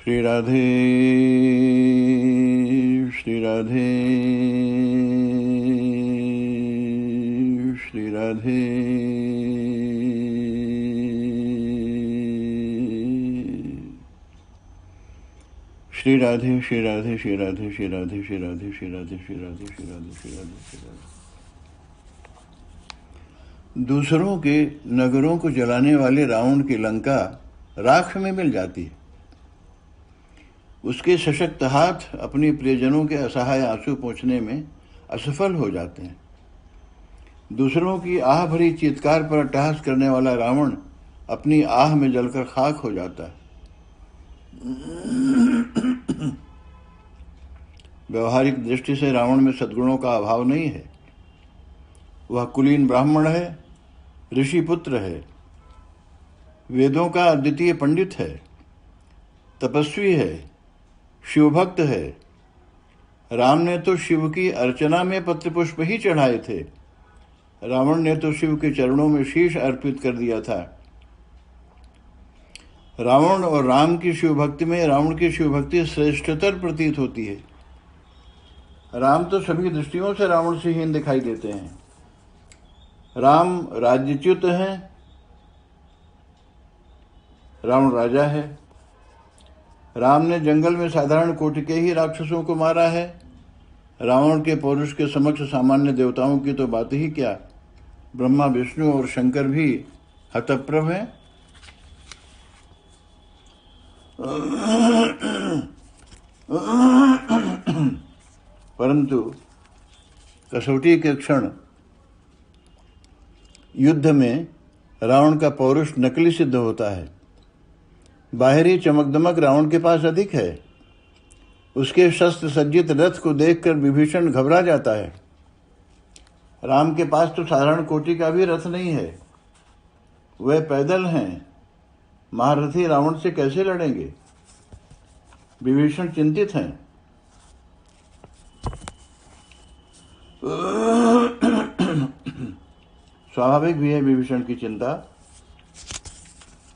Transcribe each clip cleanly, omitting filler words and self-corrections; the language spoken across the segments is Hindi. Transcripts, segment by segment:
श्री राधे श्री राधे श्री राधे। श्री राधे श्री राधे श्री राधे श्री राधे श्री राधे श्री राधे श्री राधे श्री राधे श्री राधे श्री राधे। दूसरों के नगरों को जलाने वाले रावण की लंका राख में मिल जाती है। उसके सशक्त हाथ अपने प्रियजनों के असहाय आंसू पोंछने में असफल हो जाते हैं। दूसरों की आह भरी चीत्कार पर अट्टहास करने वाला रावण अपनी आह में जलकर खाक हो जाता है। व्यवहारिक दृष्टि से रावण में सद्गुणों का अभाव नहीं है। वह कुलीन ब्राह्मण है, ऋषि पुत्र है, वेदों का अद्वितीय पंडित है, तपस्वी है, शिवभक्त है। राम ने तो शिव की अर्चना में पत्र पुष्प ही चढ़ाए थे। रावण ने तो शिव के चरणों में शीश अर्पित कर दिया था। रावण और राम की शिवभक्ति में रावण की शिवभक्ति श्रेष्ठतर प्रतीत होती है। राम तो सभी दृष्टियों से रावण से हीन दिखाई देते हैं। राम राज्यच्युत हैं, रावण राजा है। राम ने जंगल में साधारण कोटि के ही राक्षसों को मारा है। रावण के पौरुष के समक्ष सामान्य देवताओं की तो बात ही क्या, ब्रह्मा विष्णु और शंकर भी हतप्रभ हैं। परंतु कसौटी के क्षण युद्ध में रावण का पौरुष नकली सिद्ध होता है। बाहरी चमकदमक रावण के पास अधिक है। उसके शस्त्र सज्जित रथ को देखकर विभीषण घबरा जाता है। राम के पास तो साधारण कोटि का भी रथ नहीं है। वह पैदल हैं। महारथी रावण से कैसे लड़ेंगे? विभीषण चिंतित हैं। स्वाभाविक भी है विभीषण की चिंता।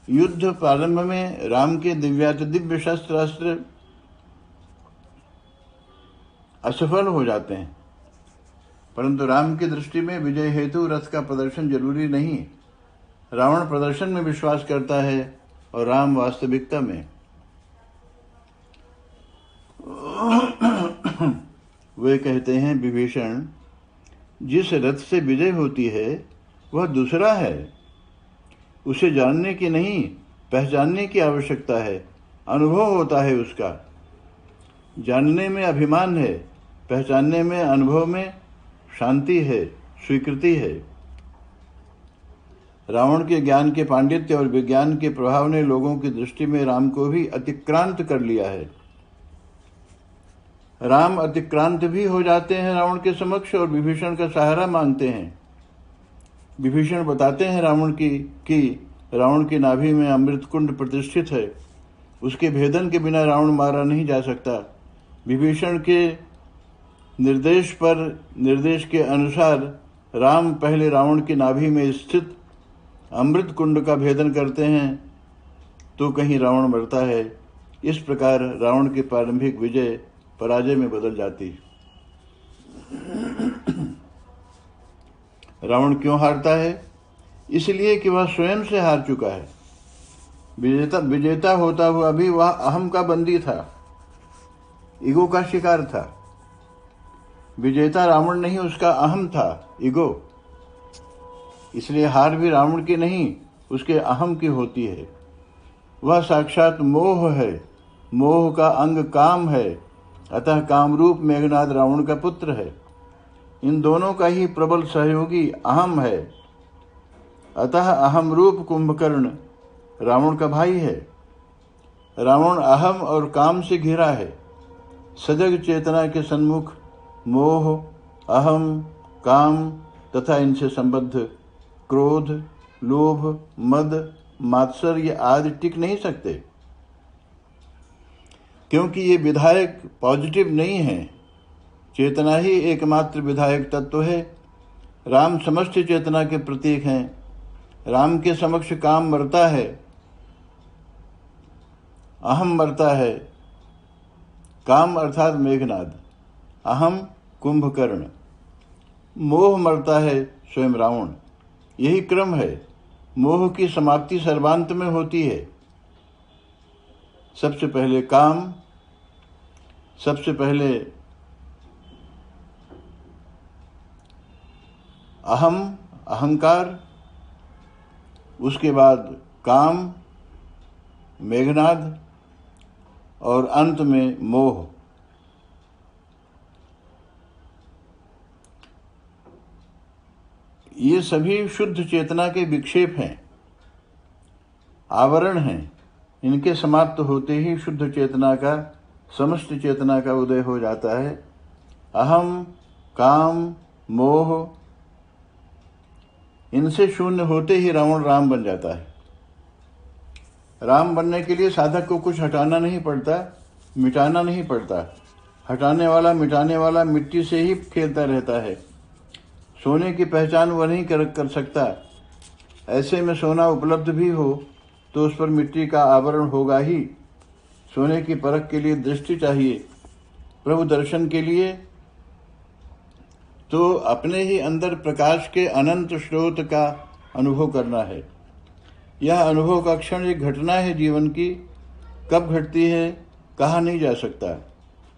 युद्ध प्रारंभ में राम के दिव्यातिदिव्य शस्त्र अस्त्र असफल हो जाते हैं, परंतु राम की दृष्टि में विजय हेतु रथ का प्रदर्शन जरूरी नहीं। रावण प्रदर्शन में विश्वास करता है और राम वास्तविकता में। वे कहते हैं, विभीषण, जिस रथ से विजय होती है वह दूसरा है। उसे जानने की नहीं, पहचानने की आवश्यकता है। अनुभव होता है उसका। जानने में अभिमान है, पहचानने में, अनुभव में शांति है, स्वीकृति है। रावण के ज्ञान के पांडित्य और विज्ञान के प्रभाव ने लोगों की दृष्टि में राम को भी अतिक्रांत कर लिया है। राम अतिक्रांत भी हो जाते हैं रावण के समक्ष और विभीषण का सहारा मांगते हैं। विभीषण बताते हैं रावण कि रावण की नाभि में अमृत कुंड प्रतिष्ठित है। उसके भेदन के बिना रावण मारा नहीं जा सकता। विभीषण के निर्देश के अनुसार राम पहले रावण की नाभि में स्थित अमृत कुंड का भेदन करते हैं तो कहीं रावण मरता है। इस प्रकार रावण की प्रारंभिक विजय पराजय में बदल जाती। रावण क्यों हारता है? इसलिए कि वह स्वयं से हार चुका है। विजेता होता हुआ भी वह अहम का बंदी था, ईगो का शिकार था। विजेता रावण नहीं, उसका अहम था, ईगो। इसलिए हार भी रावण की नहीं, उसके अहम की होती है। वह साक्षात मोह है। मोह का अंग काम है, अतः कामरूप मेघनाद रावण का पुत्र है। इन दोनों का ही प्रबल सहयोगी अहम है, अतः अहम रूप कुंभकर्ण रावण का भाई है। रावण अहम और काम से घिरा है। सजग चेतना के सन्मुख मोह, अहम, काम तथा इनसे संबद्ध क्रोध, लोभ, मद, मात्सर्य आदि टिक नहीं सकते, क्योंकि ये विधायक पॉजिटिव नहीं है। चेतना ही एकमात्र विधायक तत्व है। राम समष्टि चेतना के प्रतीक हैं। राम के समक्ष काम मरता है। अहम मरता है, काम अर्थात मेघनाद, अहम कुंभकर्ण, मोह मरता है स्वयं रावण। यही क्रम है। मोह की समाप्ति सर्वांत में होती है। सबसे पहले काम, सबसे पहले अहम, अहंकार, उसके बाद काम, मेघनाद, और अंत में मोह। ये सभी शुद्ध चेतना के विक्षेप हैं, आवरण हैं। इनके समाप्त होते ही शुद्ध चेतना का, समस्त चेतना का उदय हो जाता है। अहम, काम, मोह, इनसे शून्य होते ही रावण राम बन जाता है। राम बनने के लिए साधक को कुछ हटाना नहीं पड़ता, मिटाना नहीं पड़ता। हटाने वाला, मिटाने वाला मिट्टी से ही खेलता रहता है। सोने की पहचान वह नहीं कर सकता। ऐसे में सोना उपलब्ध भी हो तो उस पर मिट्टी का आवरण होगा ही। सोने की परख के लिए दृष्टि चाहिए। प्रभु दर्शन के लिए तो अपने ही अंदर प्रकाश के अनंत स्रोत का अनुभव करना है। यह अनुभव का क्षण एक घटना है जीवन की। कब घटती है कहा नहीं जा सकता।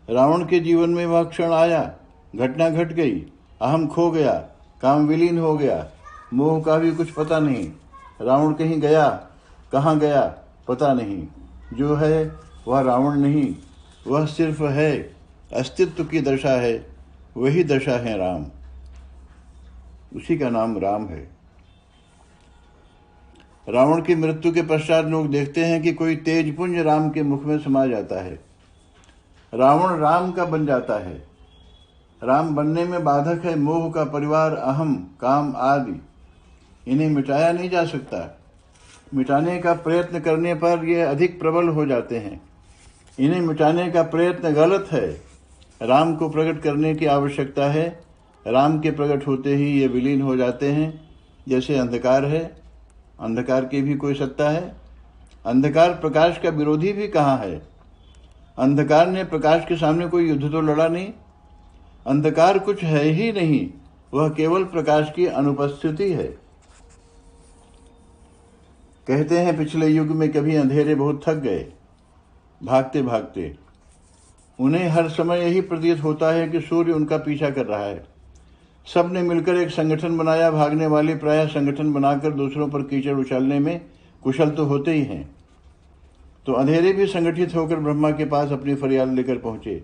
रावण के जीवन में वह क्षण आया, घटना घट गई, अहम खो गया, काम विलीन हो गया, मोह का भी कुछ पता नहीं। रावण कहीं गया, कहाँ गया पता नहीं। जो है वह रावण नहीं, वह सिर्फ है, अस्तित्व की दशा है। वही दशा है राम, उसी का नाम राम है। रावण की मृत्यु के पश्चात लोग देखते हैं कि कोई तेजपुंज राम के मुख में समा जाता है। रावण राम का बन जाता है। राम बनने में बाधक है मोह का परिवार, अहम, काम आदि। इन्हें मिटाया नहीं जा सकता। मिटाने का प्रयत्न करने पर ये अधिक प्रबल हो जाते हैं। इन्हें मिटाने का प्रयत्न गलत है। राम को प्रकट करने की आवश्यकता है। राम के प्रकट होते ही ये विलीन हो जाते हैं। जैसे अंधकार है, अंधकार की भी कोई सत्ता है? अंधकार प्रकाश का विरोधी भी कहाँ है? अंधकार ने प्रकाश के सामने कोई युद्ध तो लड़ा नहीं। अंधकार कुछ है ही नहीं, वह केवल प्रकाश की अनुपस्थिति है। कहते हैं पिछले युग में कभी अंधेरे बहुत थक गए भागते भागते। उन्हें हर समय यही प्रतीत होता है कि सूर्य उनका पीछा कर रहा है। सब ने मिलकर एक संगठन बनाया। भागने वाले प्रायः संगठन बनाकर दूसरों पर कीचड़ उछालने में कुशल तो होते ही हैं। तो अंधेरे भी संगठित होकर ब्रह्मा के पास अपनी फरियाद लेकर पहुंचे।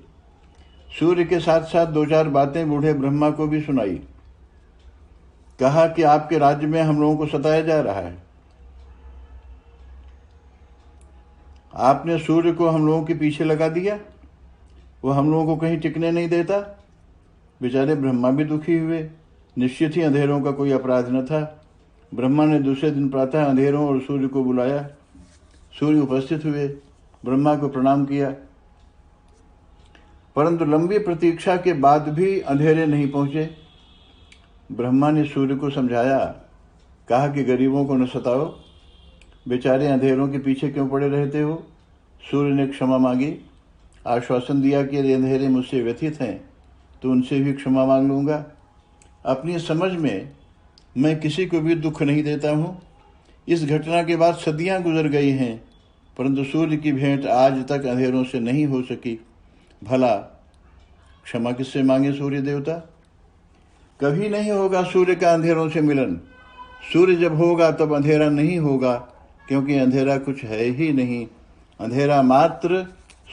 सूर्य के साथ साथ दो चार बातें बूढ़े ब्रह्मा को भी सुनाई। कहा कि आपके राज्य में हम लोगों को सताया जा रहा है। आपने सूर्य को हम लोगों के पीछे लगा दिया, वो हम लोगों को कहीं टिकने नहीं देता। बेचारे ब्रह्मा भी दुखी हुए। निश्चित ही अंधेरों का कोई अपराध न था। ब्रह्मा ने दूसरे दिन प्रातः अंधेरों और सूर्य को बुलाया। सूर्य उपस्थित हुए, ब्रह्मा को प्रणाम किया। परंतु लंबी प्रतीक्षा के बाद भी अंधेरे नहीं पहुंचे। ब्रह्मा ने सूर्य को समझाया, कहा कि गरीबों को न सताओ, बेचारे अंधेरों के पीछे क्यों पड़े रहते हो। सूर्य ने क्षमा मांगी, आश्वासन दिया कि यदि अंधेरे मुझसे व्यथित हैं तो उनसे भी क्षमा मांग लूँगा। अपनी समझ में मैं किसी को भी दुख नहीं देता हूँ। इस घटना के बाद सदियाँ गुजर गई हैं, परंतु सूर्य की भेंट आज तक अंधेरों से नहीं हो सकी। भला क्षमा किससे मांगे सूर्य देवता? कभी नहीं होगा सूर्य का अंधेरों से मिलन। सूर्य जब होगा तब अंधेरा नहीं होगा, क्योंकि अंधेरा कुछ है ही नहीं। अंधेरा मात्र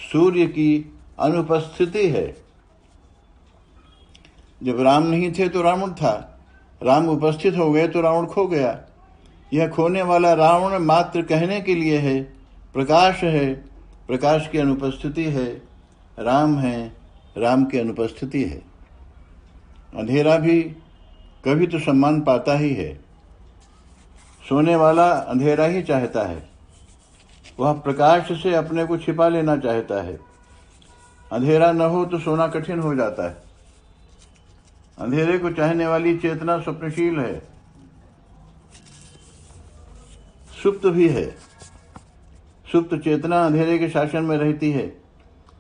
सूर्य की अनुपस्थिति है। जब राम नहीं थे तो रावण था, राम उपस्थित हो गए तो रावण खो गया। यह खोने वाला रावण मात्र कहने के लिए है। प्रकाश है, प्रकाश की अनुपस्थिति है। राम है, राम की अनुपस्थिति है। अंधेरा भी कभी तो सम्मान पाता ही है। सोने वाला अंधेरा ही चाहता है। वह प्रकाश से अपने को छिपा लेना चाहता है। अंधेरा न हो तो सोना कठिन हो जाता है। अंधेरे को चाहने वाली चेतना स्वप्नशील है, सुप्त भी है। सुप्त चेतना अंधेरे के शासन में रहती है।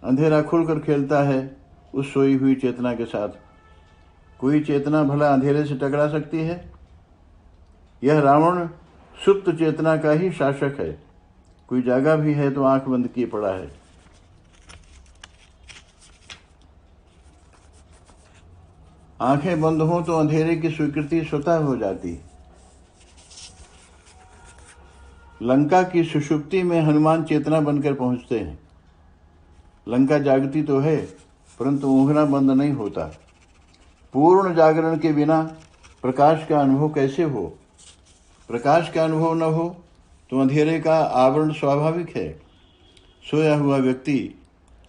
अंधेरा खुलकर खेलता है उस सोई हुई चेतना के साथ। कोई चेतना भला अंधेरे से टकरा सकती है? यह रावण सुप्त चेतना का ही शासक है। कोई जागा भी है तो आंख बंद किए पड़ा है। आंखें बंद हों तो अंधेरे की स्वीकृति स्वतः हो जाती। लंका की सुषुप्ति में हनुमान चेतना बनकर पहुंचते हैं। लंका जागती तो है परंतु ऊँघना बंद नहीं होता। पूर्ण जागरण के बिना प्रकाश का अनुभव कैसे हो? प्रकाश का अनुभव न हो तो अंधेरे का आवरण स्वाभाविक है। सोया हुआ व्यक्ति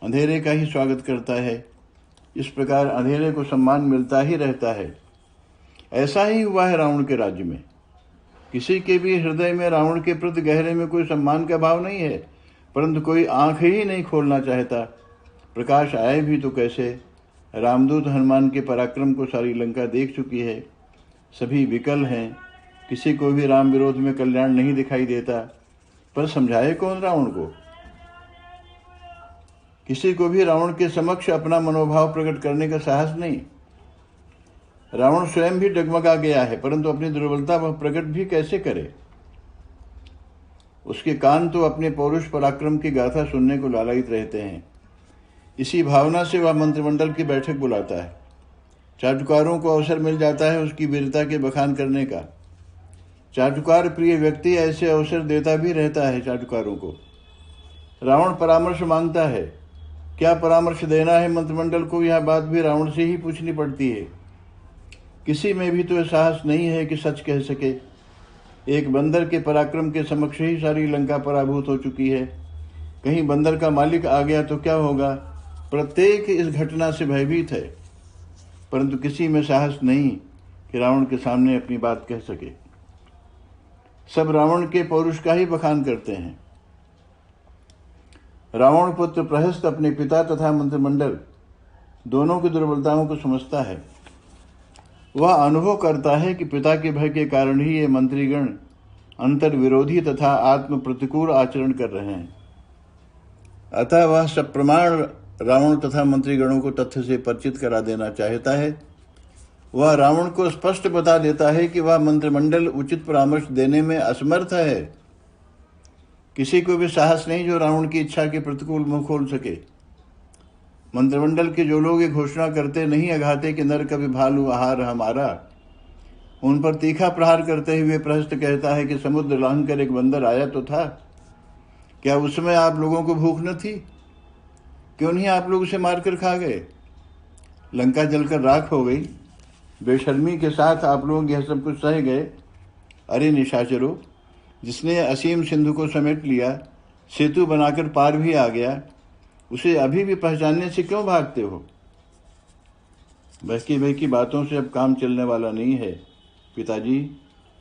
अंधेरे का ही स्वागत करता है। इस प्रकार अंधेरे को सम्मान मिलता ही रहता है। ऐसा ही हुआ है रावण के राज्य में। किसी के भी हृदय में रावण के प्रति गहरे में कोई सम्मान का भाव नहीं है, परंतु कोई आंख ही नहीं खोलना चाहता। प्रकाश आए भी तो कैसे? रामदूत हनुमान के पराक्रम को सारी लंका देख चुकी है। सभी विकल हैं। किसी को भी राम विरोध में कल्याण नहीं दिखाई देता, पर समझाए कौन रावण को? किसी को भी रावण के समक्ष अपना मनोभाव प्रकट करने का साहस नहीं। रावण स्वयं भी डगमगा गया है, परंतु अपनी दुर्बलता वह प्रकट भी कैसे करे? उसके कान तो अपने पौरुष पराक्रम की गाथा सुनने को लालायित रहते हैं। इसी भावना से वह मंत्रिमंडल की बैठक बुलाता है। चाटुकारों को अवसर मिल जाता है उसकी वीरता के बखान करने का। चाटुकार प्रिय व्यक्ति ऐसे अवसर देता भी रहता है चाटुकारों को। रावण परामर्श मांगता है। क्या परामर्श देना है मंत्रिमंडल को, यह बात भी रावण से ही पूछनी पड़ती है। किसी में भी तो साहस नहीं है कि सच कह सके। एक बंदर के पराक्रम के समक्ष ही सारी लंका पराभूत हो चुकी है। कहीं बंदर का मालिक आ गया तो क्या होगा? प्रत्येक इस घटना से भयभीत है, परंतु किसी में साहस नहीं कि रावण के सामने अपनी बात कह सके। सब रावण के पौरुष का ही बखान करते हैं। रावण पुत्र प्रहस्त अपने पिता तथा मंत्रिमंडल दोनों की दुर्बलताओं को समझता है। वह अनुभव करता है कि पिता के भय के कारण ही ये मंत्रीगण अंतर विरोधी तथा आत्म प्रतिकूल आचरण कर रहे हैं। अतः वह सप्रमाण रावण तथा मंत्रीगणों को तथ्य से परिचित करा देना चाहता है। वह रावण को स्पष्ट बता देता है कि वह मंत्रिमंडल उचित परामर्श देने में असमर्थ है। किसी को भी साहस नहीं जो रावण की इच्छा के प्रतिकूल मुंह खोल सके। मंत्रिमंडल के जो लोग ये घोषणा करते नहीं अघाते कि नर कभी भालू आहार हमारा, उन पर तीखा प्रहार करते हुए प्रहस्त कहता है कि समुद्र लांघ कर एक बंदर आया तो था, क्या उसमें आप लोगों को भूख न थी? क्यों नहीं आप लोग उसे मारकर खा गए? लंका जलकर राख हो गई। बेशर्मी के साथ आप लोग यह सब कुछ सह गए। अरे निशाचरों, जिसने असीम सिंधु को समेट लिया, सेतु बनाकर पार भी आ गया, उसे अभी भी पहचानने से क्यों भागते हो? बहकी बहकी बातों से अब काम चलने वाला नहीं है। पिताजी,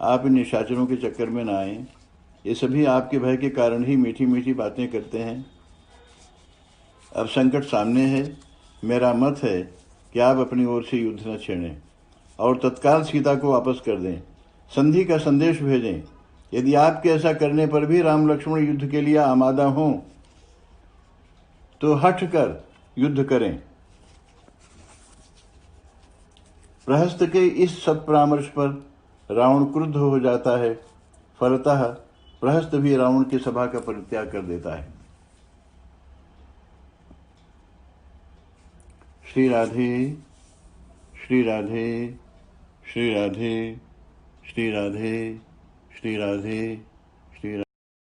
आप इन निशाचरों के चक्कर में ना आए। ये सभी आपके भय के कारण ही मीठी मीठी बातें करते हैं। अब संकट सामने है। मेरा मत है कि आप अपनी ओर से युद्ध न छेड़ें और तत्काल सीता को वापस कर दें। संधि का संदेश भेजें। यदि आपके ऐसा करने पर भी राम लक्ष्मण युद्ध के लिए आमादा हों तो हट कर युद्ध करें। प्रहस्त के इस सब परामर्श पर रावण क्रुद्ध हो जाता है। फलतः प्रहस्त भी रावण की सभा का परित्याग कर देता है। श्री राधे श्री राधे श्री राधे श्री राधे श्री राधे।